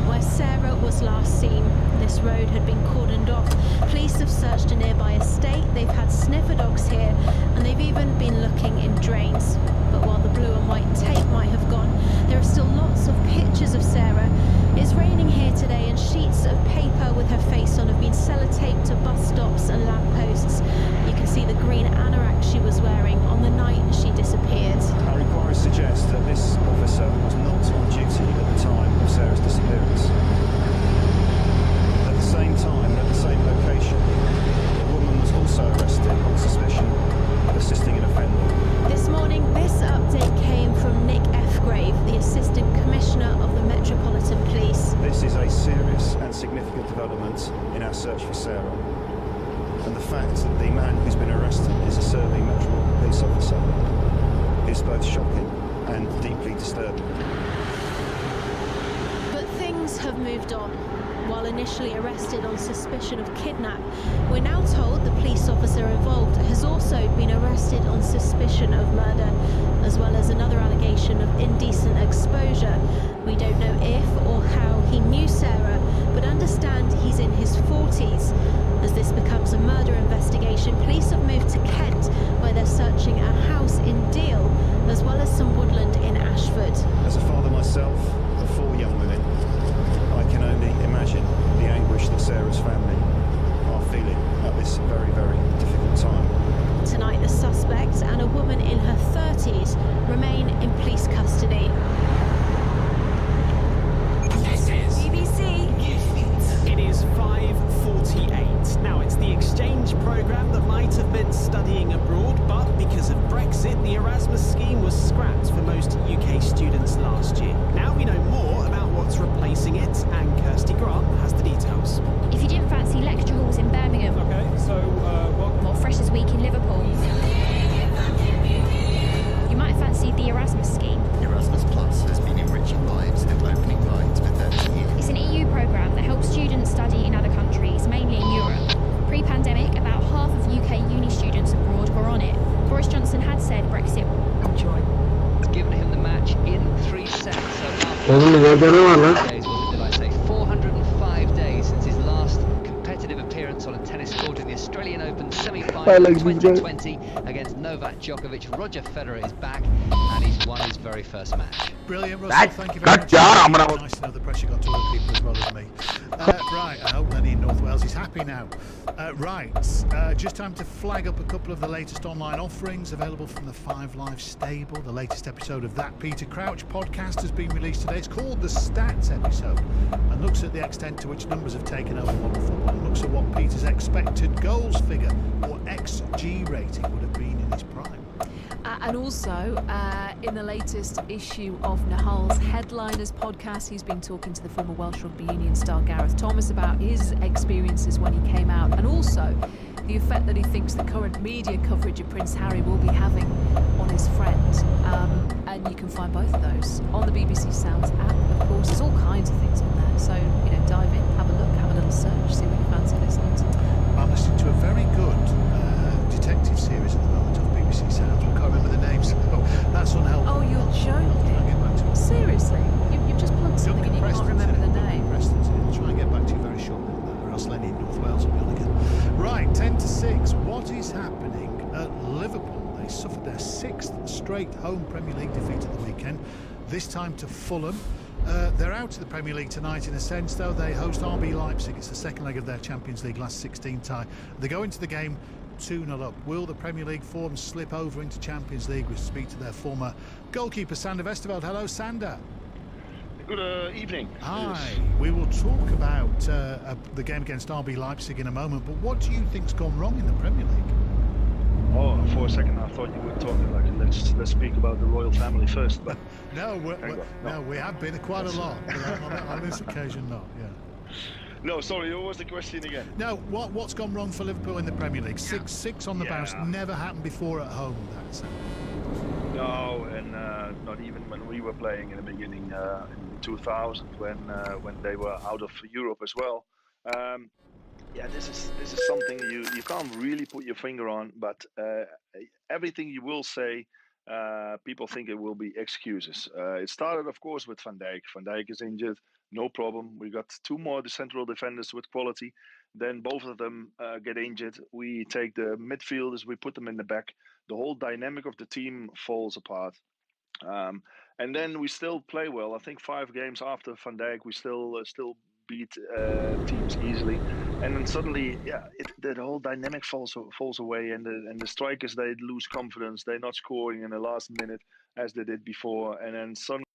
Where Sarah was last seen. This road had been cordoned off. Police have searched a nearby estate, they've had sniffer dogs here, and they've even been looking in drains. But while the blue and white tape might have gone, there are still lots of pictures of Sarah. It's raining here today, and sheets of paper with her face on have been sellotaped to bus stops and lampposts. You can see the green anorak she was wearing on the night she disappeared. Our inquiries suggest that this officer was not on duty at the time of Sarah's disappearance. At the same time, at the same location, a woman was also arrested on suspicion of assisting an offender. This morning, this update came from Nick Fgrave, the Assistant Commissioner of the Metropolitan Police. This is a serious and significant development in our search for Sarah. And the fact that the man who's been arrested is a surly Metropolitan Police officer is both shocking and deeply disturbing. But things have moved on. While initially arrested on suspicion of kidnap, we're now told the police officer involved has also been arrested on suspicion of murder, as well as another allegation of indecent exposure. We don't know if or how he knew Sarah, but understand he's in his 40s. As this becomes a murder investigation, police have moved to Kent, where they're searching a house in Deal, as well as some woodland in Ashford. As a father myself of 4 young women, I can only imagine the anguish that Sarah's family are feeling at this very, very difficult time. Tonight, the suspect and a woman in her 30s remain in police custody. This is BBC It is 5:48. Now, it's the exchange programme that might have been studying abroad, but because of Brexit, the Erasmus scheme was scrapped for most UK students last year. Now we know more about what's replacing it, and Kirsty Grant has the details. If you didn't fancy lecture halls in Birmingham, or Freshers Week in Liverpool, you might have fancied the Erasmus scheme. Erasmus Plus has been enriching lives and opening minds for 30 years. It's an EU programme that helps students study in other countries, mainly in Europe. Pre-pandemic, about half of UK uni students abroad were on it. Boris Johnson had said Brexit enjoy. Given him the match in 3 sets. So days, did I say 405 days since his last competitive appearance on a tennis court in the Australian Open semi-final 2020 against Novak Djokovic. Roger Federer is back and he's won his very first match. Brilliant, Russell. Thank you very much. Nice to know the pressure got to other people as well as me. Right, I hope Lenny in North Wales is happy now. Just time to flag up a couple of the latest online offerings available from the 5 Live stable. The latest episode of That Peter Crouch podcast has been released today. It's called the Stats episode and looks at the extent to which numbers have taken over modern football and looks at what Peter's expected goals figure or XG rating would have been in his prime. And also, in the latest issue of Nahal's Headliners podcast, he's been talking to the former Welsh Rugby Union star Gareth Thomas about his experiences when he came out, and also the effect that he thinks the current media coverage of Prince Harry will be having on his friend. And you can find both of those on the BBC Sounds app. Of course, there's all kinds of things on there. So, dive in, have a look, have a little search, see what you fancy listening to. I'm listening to a very good detective series at the moment on BBC Sounds. I can't remember the names. That's unhelpful. Oh, you're joking? Seriously? You've just plugged something and you can't remember the name? I'll try and get back to you very shortly on that, or else Lenny in North Wales will be on again. Right, 10 to 6. What is happening at Liverpool? They suffered their 6th straight home Premier League defeat at the weekend, this time to Fulham. They're out of the Premier League tonight in a sense, though. They host RB Leipzig. It's the second leg of their Champions League last 16 tie. They go into the game 2-0 up. Will the Premier League form slip over into Champions League? We speak to their former goalkeeper, Sander Westerveld. Hello, Sander. Good evening. Hi. We will talk about the game against RB Leipzig in a moment, but what do you think's gone wrong in the Premier League? Oh, for a second I thought you were talking like let's speak about the royal family first, but no, we have been quite a lot, but on this occasion not. Yeah. No, sorry, what was the question again? No, what's gone wrong for Liverpool in the Premier League? Six on the bounce, never happened before at home. That's No, and not even when we were playing in the beginning in 2000 when they were out of Europe as well. This is something you can't really put your finger on, but everything you will say, people think it will be excuses. It started, of course, with Van Dijk. Van Dijk is injured, no problem. We got two more central defenders with quality. Then both of them get injured. We take the midfielders, we put them in the back. The whole dynamic of the team falls apart. And then we still play well. I think 5 games after Van Dijk, we still beat teams easily. And then suddenly, the whole dynamic falls away, and the strikers, they lose confidence. They're not scoring in the last minute as they did before, and then suddenly